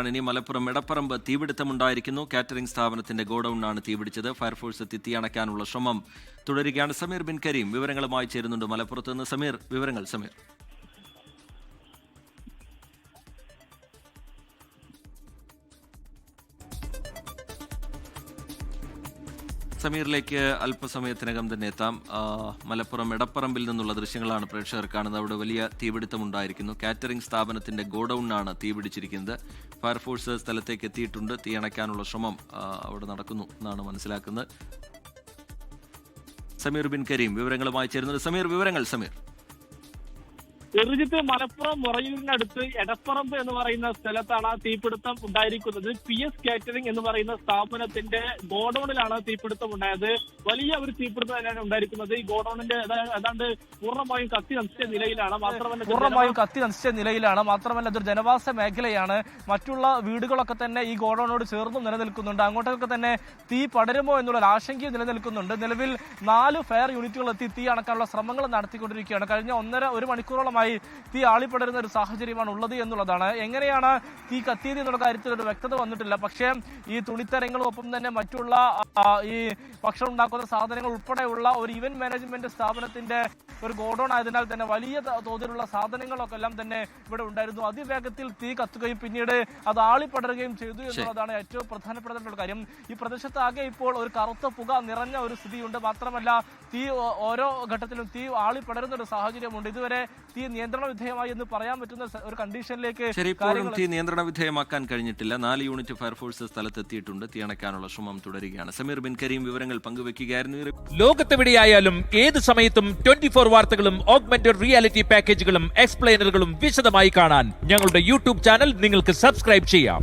ഇനി മലപ്പുറം എടപ്പറമ്പ് തീപിടുത്തമുണ്ടായിരിക്കുന്നു. കാറ്ററിംഗ് സ്ഥാപനത്തിന്റെ ഗോഡൌണിനാണ് തീപിടിച്ചത്. ഫയർഫോഴ്സ് എത്തി തീയണയ്ക്കാനുള്ള ശ്രമം തുടരുകയാണ്. സമീർ ബിൻ കരീം വിവരങ്ങളുമായി ചേരുന്നുണ്ട് മലപ്പുറത്ത് നിന്ന്. സമീർ, വിവരങ്ങൾ. സമീറിലേക്ക് അല്പസമയത്തിനകം തന്നെ എത്താം. മലപ്പുറം എടപ്പറമ്പിൽ നിന്നുള്ള ദൃശ്യങ്ങളാണ് പ്രേക്ഷകർ കാണുന്നത്. അവിടെ വലിയ തീപിടുത്തമുണ്ടായിരിക്കുന്നു. കാറ്ററിംഗ് സ്ഥാപനത്തിന്റെ ഗോഡൌണിനാണ് തീപിടിച്ചിരിക്കുന്നത്. ഫയർഫോഴ്സ് സ്ഥലത്തേക്ക് എത്തിയിട്ടുണ്ട്. തീയണയ്ക്കാനുള്ള ശ്രമം അവിടെ നടക്കുന്നു എന്നാണ് മനസ്സിലാക്കുന്നത്. സമീർ ബിൻ കരീം വിവരങ്ങളുമായി ചേരുന്നത്. സമീർ, വിവരങ്ങൾ. എറിജിത്ത്, മലപ്പുറം മുറയൂരിനടുത്ത് എടപ്പറമ്പ് എന്ന് പറയുന്ന സ്ഥലത്താണ് തീപിടുത്തം ഉണ്ടായിരിക്കുന്നത്. PS കാറ്ററിംഗ് എന്ന് പറയുന്ന സ്ഥാപനത്തിന്റെ ഗോഡൌണിലാണ് തീപിടുത്തം ഉണ്ടായത്. വലിയ ഒരു തീപിടുത്തം തന്നെയാണ് ഉണ്ടായിരിക്കുന്നത്. ഈ ഗോഡൌണിന്റെ ഏതാണ്ട് പൂർണ്ണമായും കത്തി നശിച്ച നിലയിലാണ്. മാത്രമല്ല ഇതൊരു ജനവാസ മേഖലയാണ്. മറ്റുള്ള വീടുകളൊക്കെ തന്നെ ഈ ഗോഡൌണിനോട് ചേർന്നും നിലനിൽക്കുന്നുണ്ട്. അങ്ങോട്ടൊക്കെ തന്നെ തീ പടരുമോ എന്നുള്ള ആശങ്കയും നിലനിൽക്കുന്നുണ്ട്. നിലവിൽ 4 ഫയർ യൂണിറ്റുകൾ എത്തി തീ അണക്കാനുള്ള ശ്രമങ്ങൾ നടത്തിക്കൊണ്ടിരിക്കുകയാണ്. കഴിഞ്ഞ 1.5 മണിക്കൂറോളം തീ ആളിപ്പടരുന്ന ഒരു സാഹചര്യമാണ് ഉള്ളത് എന്നുള്ളതാണ്. എങ്ങനെയാണ് തീ കത്തിയത് എന്നുള്ള കാര്യത്തിൽ ഒരു വ്യക്തത വന്നിട്ടില്ല. പക്ഷേ ഈ തുണിത്തരങ്ങളും ഒപ്പം തന്നെ മറ്റുള്ള ഈ ഭക്ഷണം ഉണ്ടാക്കുന്ന സാധനങ്ങൾ ഉൾപ്പെടെയുള്ള ഒരു ഇവന്റ് മാനേജ്മെന്റ് സ്ഥാപനത്തിന്റെ ഒരു ഗോഡൌൺ ആയതിനാൽ തന്നെ വലിയ തോതിലുള്ള സാധനങ്ങളൊക്കെ എല്ലാം തന്നെ ഇവിടെ ഉണ്ടായിരുന്നു. അതിവേഗത്തിൽ തീ കത്തുകയും പിന്നീട് അത് ആളിപ്പടരുകയും ചെയ്തു എന്നുള്ളതാണ് ഏറ്റവും പ്രധാനപ്പെട്ട കാര്യം. ഈ പ്രദേശത്താകെ ഇപ്പോൾ ഒരു കറുത്ത പുക നിറഞ്ഞ ഒരു സ്ഥിതിയുണ്ട്. മാത്രമല്ല തീ ഓരോ ഘട്ടത്തിലും തീ ആളിപ്പടരുന്ന ഒരു സാഹചര്യമുണ്ട്. ഇതുവരെ തീ നിയന്ത്രണ വിധേയമായി എന്ന് പറയാൻ പറ്റുന്ന ഒരു കണ്ടീഷനിലേക്ക് തീ നിയന്ത്രണ വിധേയമാക്കാൻ കഴിഞ്ഞിട്ടില്ല. 4 യൂണിറ്റ് ഫയർഫോഴ്സ് സ്ഥലത്തെത്തിയിട്ടുണ്ട്. തീയണയ്ക്കാനുള്ള ശ്രമം തുടരുകയാണ്. സമീർ ബിൻ കരീം വിവരങ്ങൾ പങ്കുവെക്കുകയായിരുന്നു. ലോകത്തെവിടെയായാലും ഏത് സമയത്തും 24 വാർത്തകളും ഓഗ്മെന്റഡ് റിയാലിറ്റി പാക്കേജുകളും എക്സ്പ്ലെയിനറുകളും വിശദമായി കാണാൻ ഞങ്ങളുടെ YouTube ചാനൽ നിങ്ങൾക്ക് സബ്സ്ക്രൈബ് ചെയ്യാം.